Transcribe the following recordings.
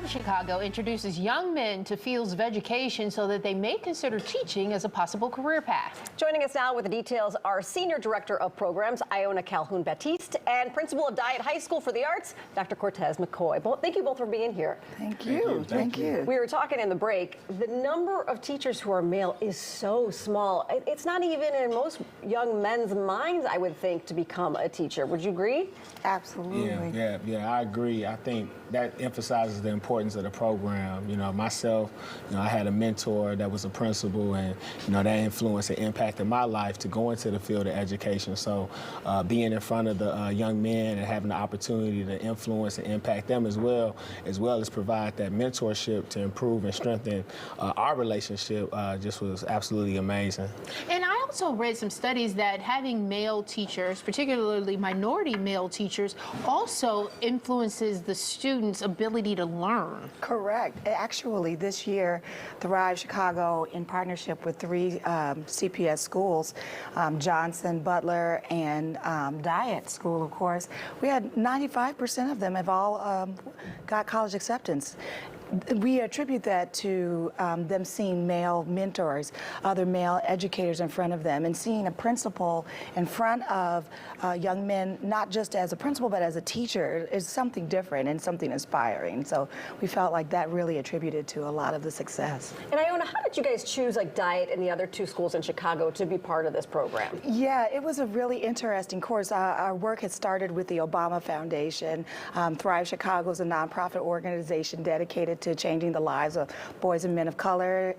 Thrive Chicago introduces young men to fields of education so that they may consider teaching as a possible career path. Joining us now with the details are Senior Director of Programs, Iona Calhoun-Baptiste, and Principal of Dyett High School for the Arts, Dr. Cortez McCoy. Thank you both for being here. Thank you. Thank you. We were talking in the break. The number of teachers who are male is so small. It's not even in most young men's minds, I would think, to become a teacher. Would you agree? Absolutely. Yeah, I agree. I think that emphasizes the importance of the program. You know, myself, I had a mentor that was a principal, and, that influenced and impacted my life to go into the field of education. So being in front of the young men and having the opportunity to influence and impact them as well as provide that mentorship to improve and strengthen our relationship just was absolutely amazing. And I also read some studies that having male teachers, particularly minority male teachers, also influences the students' ability to learn. Correct. Actually, this year, Thrive Chicago, in partnership with three CPS schools, Johnson, Butler, and Dyett School, of course, we had 95% of them have all got college acceptance. We attribute that to them seeing male mentors, other male educators in front of them, and seeing a principal in front of young men, not just as a principal, but as a teacher, is something different and something inspiring. So we felt like that really attributed to a lot of the success. And Iona, how did you guys choose Dyett and the other two schools in Chicago to be part of this program? Yeah, it was a really interesting course. Our work had started with the Obama Foundation. Thrive Chicago is a nonprofit organization dedicated to changing the lives of boys and men of color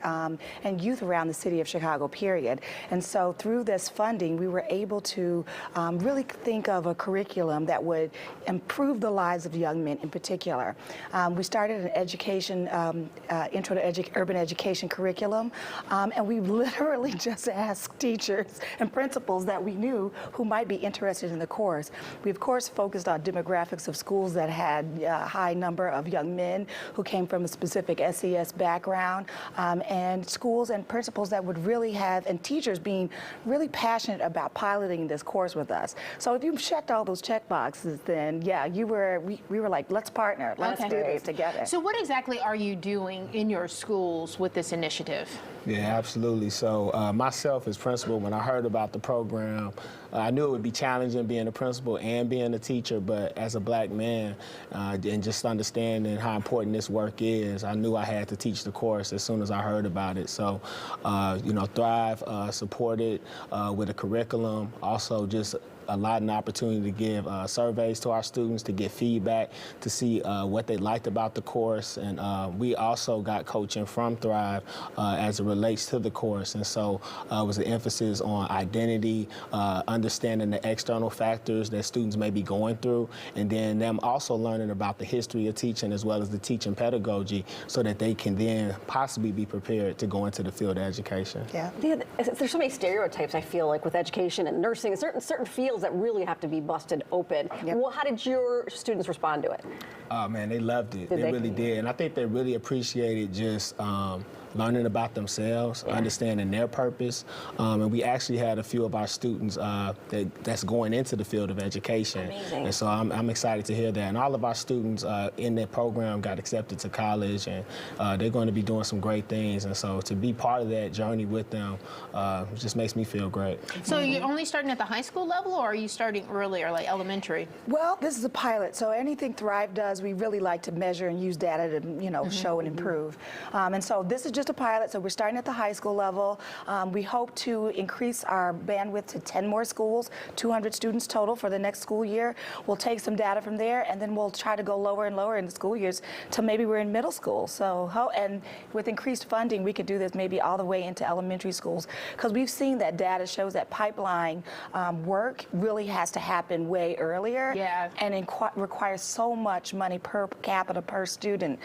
and youth around the city of Chicago, period. And so through this funding, we were able to really think of a curriculum that would improve the lives of young men in particular. We started an education, intro to urban education curriculum, and we literally just asked teachers and principals that we knew who might be interested in the course. We, of course, focused on demographics of schools that had a high number of young men who came from a specific SES background, and schools and principals that would really have, and teachers being really passionate about piloting this course with us. So if you checked all those check boxes, then yeah, we were like, let's partner, let's do this together. So what exactly are you doing in your schools with this initiative? Yeah, absolutely. So myself as principal, when I heard about the program, I knew it would be challenging being a principal and being a teacher, but as a black man and just understanding how important this work is, I knew I had to teach the course as soon as I heard about it. So, Thrive supported with a curriculum, also just allowed an opportunity to give surveys to our students to get feedback, to see what they liked about the course. And we also got coaching from Thrive as it relates to the course. And so it was an emphasis on identity, understanding the external factors that students may be going through, and then them also learning about the history of teaching as well as the teaching pedagogy so that they can then possibly be prepared to go into the field of education. Yeah, there's so many stereotypes, I feel like, with education and nursing, and certain fields that really have to be busted open. Yep. Well, how did your students respond to it? Oh man, they loved it. They really did. And I think they really appreciated just learning about themselves, understanding their purpose. And we actually had a few of our students that's going into the field of education. Amazing. And so I'm excited to hear that. And all of our students in that program got accepted to college, and they're going to be doing some great things. And so to be part of that journey with them just makes me feel great. So you're only starting at the high school level, or are you starting earlier, like elementary? Well, this is a pilot, so anything Thrive does, we really like to measure and use data to, show and improve. And so this is just a pilot, so we're starting at the high school level. We hope to increase our bandwidth to 10 more schools, 200 students total for the next school year. We'll take some data from there, and then we'll try to go lower and lower in the school years till maybe we're in middle school. So, and with increased funding, we could do this maybe all the way into elementary schools, because we've seen that data shows that pipeline work really has to happen way earlier, and it requires so much money per capita per student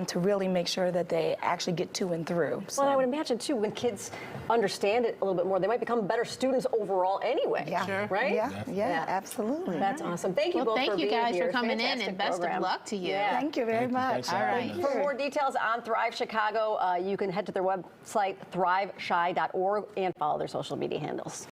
to really make sure that they actually get to and through. So. Well, I would imagine too, when kids understand it a little bit more, they might become better students overall anyway. Yeah, sure. Right? Yeah, absolutely. That's awesome. Thank you both for being here. Thank you guys for coming in, and best of luck to you. Yeah. Thank you very much. All right. For more details on Thrive Chicago, you can head to their website, thriveshy.org, and follow their social media handles.